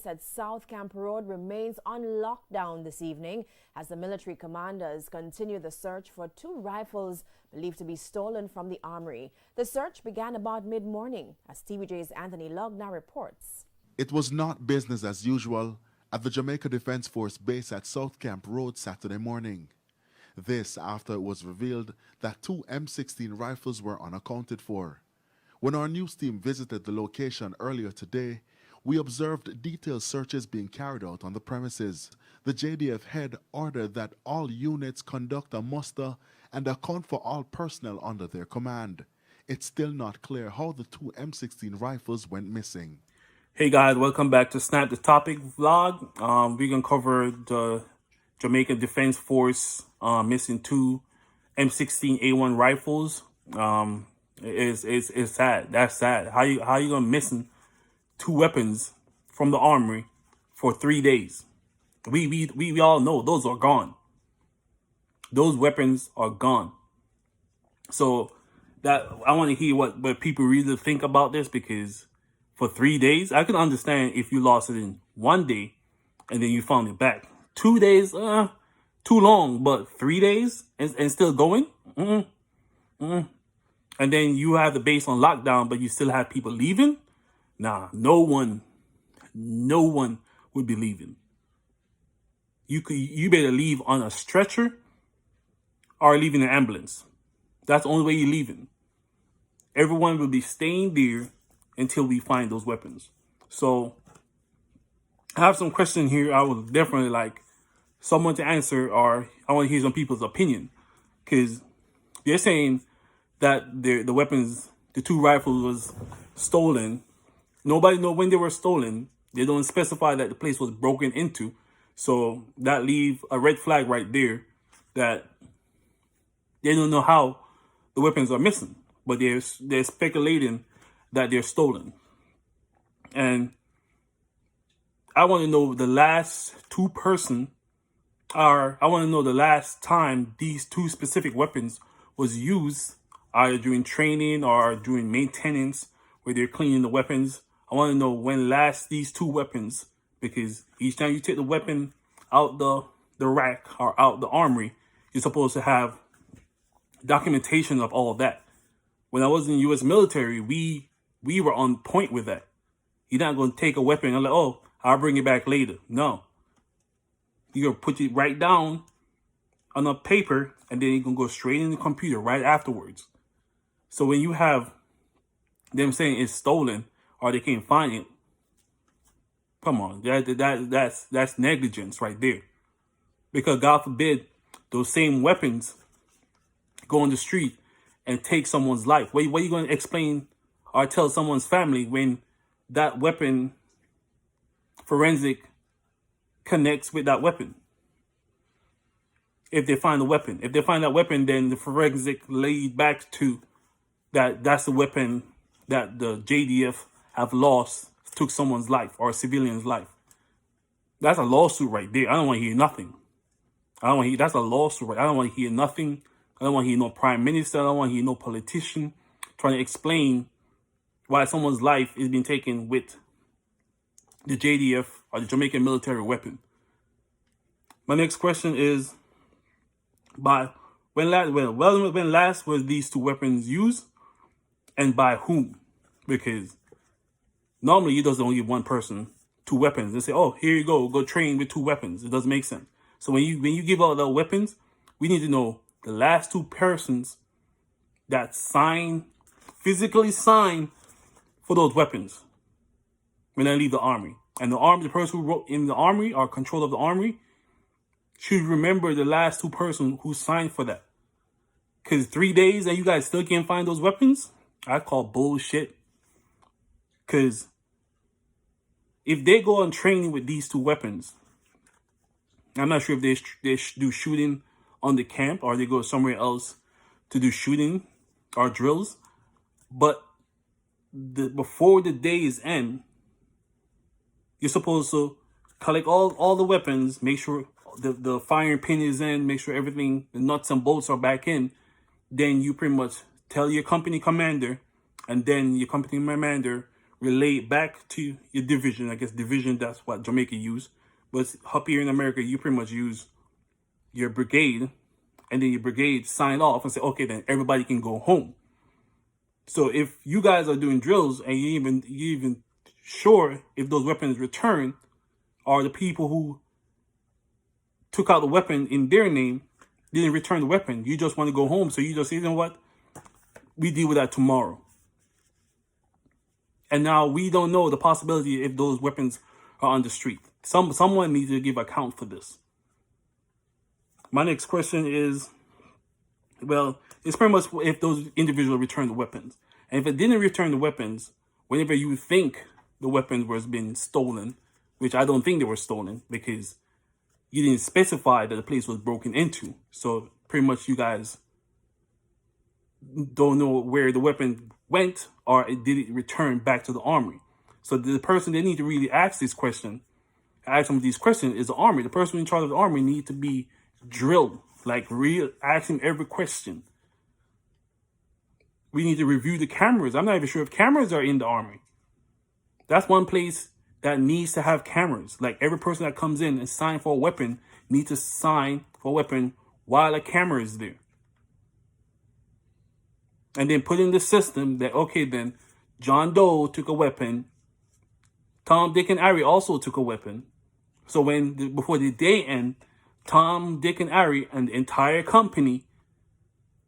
at South Camp Road remains on lockdown this evening as the military commanders continue the search for two rifles believed to be stolen from the armory. The search began about mid-morning, as TVJ's Anthony Lugna reports. It was not business as usual at the Jamaica Defense Force base at South Camp Road Saturday morning. This after it was revealed that two M16 rifles were unaccounted for. When our news team visited the location earlier today, we observed detailed searches being carried out on the premises. The JDF head ordered that all units conduct a muster and account for all personnel under their command. It's still not clear how the two M16 rifles went missing. Hey guys, welcome back to Snap the Topic vlog. We're going to cover the Jamaican Defense Force missing two M16A1 rifles. It's sad. That's sad. How you gonna missing two weapons from the armory for 3 days? We all know those are gone. Those weapons are gone. So that I want to hear what people really think about this, because for 3 days, I can understand if you lost it in 1 day and then you found it back. 2 days, too long, but 3 days and still going? And then you have the base on lockdown, but you still have people leaving? Nah, no one would be leaving. You better leave on a stretcher or leave in an ambulance. That's the only way you're leaving. Everyone will be staying there until we find those weapons. So I have some questions here I would definitely like someone to answer, or I want to hear some people's opinion, because they're saying that the weapons, the two rifles, was stolen. Nobody know when they were stolen. They don't specify that the place was broken into. So that leave a red flag right there that they don't know how the weapons are missing, but they're speculating that they're stolen. And I want to know the last two person, or I want to know the last time these two specific weapons was used, either during training or during maintenance where they're cleaning the weapons. I want to know when last these two weapons, because each time you take the weapon out the rack or out the armory, you're supposed to have documentation of all of that. When I was in the U.S. military, we were on point with that. You're not going to take a weapon and like, oh, I'll bring it back later. No. You're going to put it right down on a paper, and then you can go straight in the computer right afterwards. So when you have them saying it's stolen or they can't find it, come on, that's negligence right there. Because God forbid those same weapons go on the street and take someone's life. What are you going to explain or tell someone's family when that weapon forensic connects with that weapon? If they find the weapon. If they find that weapon, then the forensic lead back to that's the weapon that the JDF have lost, took someone's life or a civilian's life. That's a lawsuit right there. I don't want to hear nothing. That's a lawsuit, right? I don't want to hear nothing. I don't want to hear no prime minister. I don't want to hear no politician trying to explain why someone's life is being taken with the JDF or the Jamaican military weapon. My next question is, when last were these two weapons used, and by whom? Because normally you just don't give one person two weapons and say, oh, here you go train with two weapons. It doesn't make sense. So when you give out the weapons, we need to know the last two persons that physically sign for those weapons when they leave the army. And the person who wrote in the army or control of the army should remember the last two persons who signed for that. Because 3 days and you guys still can't find those weapons, I call bullshit. Because if they go on training with these two weapons, I'm not sure if they do shooting on the camp or they go somewhere else to do shooting or drills. But before the days end, you're supposed to collect all the weapons, make sure the firing pin is in, make sure everything, the nuts and bolts are back in. Then you pretty much tell your company commander, and then your company commander relay back to your division. I guess division, that's what Jamaica use. But up here in America, you pretty much use your brigade, and then your brigade sign off and say, okay, then everybody can go home. So if you guys are doing drills and you even sure if those weapons return, or the people who took out the weapon in their name didn't return the weapon, you just want to go home. So you just say, you know what? We deal with that tomorrow. And now we don't know the possibility if those weapons are on the street. Someone needs to give account for this. My next question is, well, it's pretty much if those individuals return the weapons. And if it didn't return the weapons, whenever you think the weapons was being stolen, which I don't think they were stolen because you didn't specify that the place was broken into. So pretty much you guys don't know where the weapon went, or did it return back to the armory. So the person they need to really ask this question, ask them these questions, is the army. The person in charge of the army need to be drilled, like real, asking every question. We need to review the cameras. I'm not even sure if cameras are in the army. That's one place that needs to have cameras. Like every person that comes in and sign for a weapon needs to sign for a weapon while a camera is there. And then put in the system that, okay, then John Doe took a weapon. Tom, Dick, and Harry also took a weapon. So before the day end, Tom, Dick, and Harry and the entire company,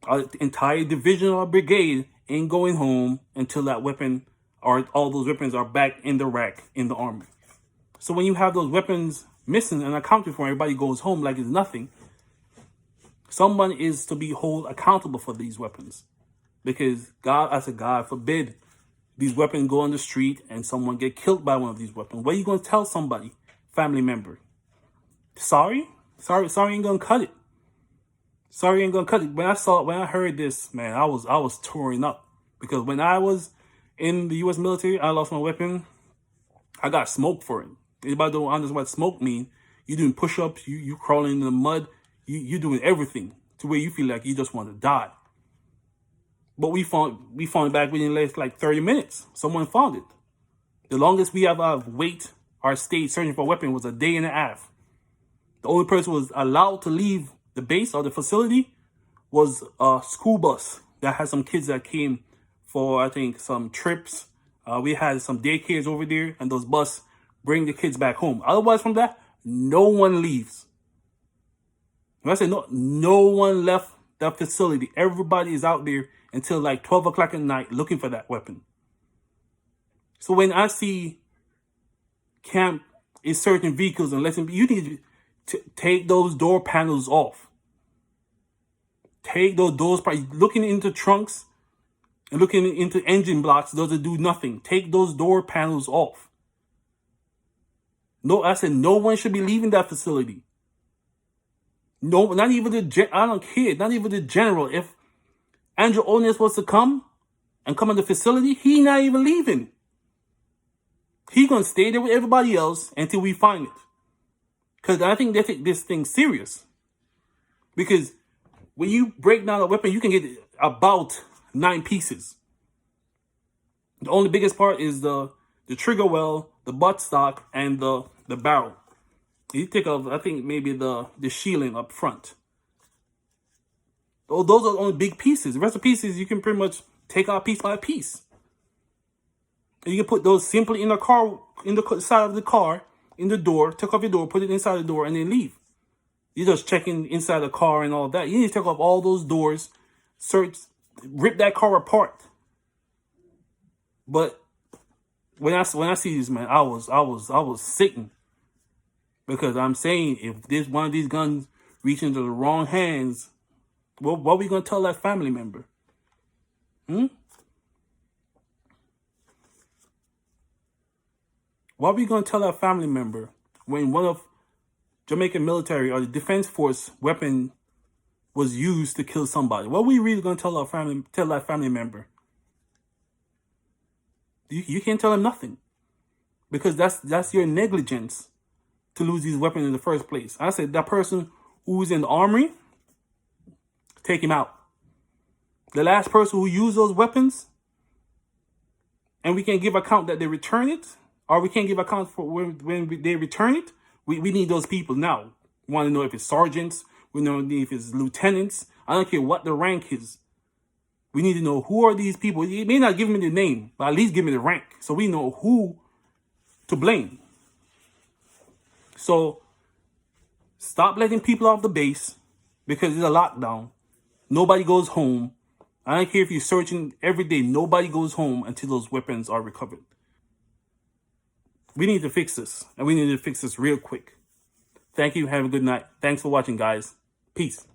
the entire division or brigade ain't going home until that weapon or all those weapons are back in the rack in the army. So when you have those weapons missing and accounted for, everybody goes home like it's nothing. Someone is to be held accountable for these weapons. Because God forbid these weapons go on the street and someone get killed by one of these weapons. What are you going to tell somebody, family member? Sorry ain't going to cut it. Sorry ain't going to cut it. When I heard this, man, I was tearing up. Because when I was in the U.S. military, I lost my weapon. I got smoked for it. Anybody don't understand what smoke means? You doing push-ups, you crawling in the mud, you doing everything to where you feel like you just want to die. But we found it back within the last like 30 minutes. Someone found it. The longest we ever wait or stayed searching for a weapon was a day and a half. The only person who was allowed to leave the base or the facility was a school bus that had some kids that came for, I think, some trips. We had some daycares over there, and those buses bring the kids back home. Otherwise, from that, no one leaves. When I say no one left that facility. Everybody is out there until like 12 o'clock at night looking for that weapon. So when I see camp in certain vehicles and you need to take those door panels off. Take those doors, looking into trunks and looking into engine blocks doesn't do nothing. Take those door panels off. No, I said no one should be leaving that facility. No, not even I don't care, not even the general. If Andrew Onis was to come in the facility, he not even leaving. He gonna stay there with everybody else until we find it. Because I think they take this thing serious. Because when you break down a weapon, you can get about 9 pieces. The only biggest part is the trigger well, the buttstock, and the barrel. You take off, I think, maybe the shielding up front. Those are the only big pieces. The rest of the pieces you can pretty much take out piece by piece. And you can put those simply in the car, in the side of the car, in the door, take off your door, put it inside the door, and then leave. You're just checking inside the car and all that. You need to take off all those doors, rip that car apart. But when I see this, man, I was sickened. Because I'm saying, if this one of these guns reach into the wrong hands, well, what are we going to tell that family member? What are we going to tell that family member when one of Jamaican military or the defense force weapon was used to kill somebody? What are we really going to tell that family member? You can't tell them nothing. Because that's your negligence to lose these weapons in the first place. I said that person who's in the armory, take him out. The last person who used those weapons, and we can't give account that they return it, or we can't give account for when they return it, we need those people now. We want to know if it's sergeants, we want to know if it's lieutenants. I don't care what the rank is. We need to know who are these people. You may not give me the name, but at least give me the rank so we know who to blame. So stop letting people off the base because it's a lockdown. Nobody goes home. I don't care if you're searching every day. Nobody goes home until those weapons are recovered. We need to fix this, and we need to fix this real quick. Thank you. Have a good night. Thanks for watching, guys. Peace.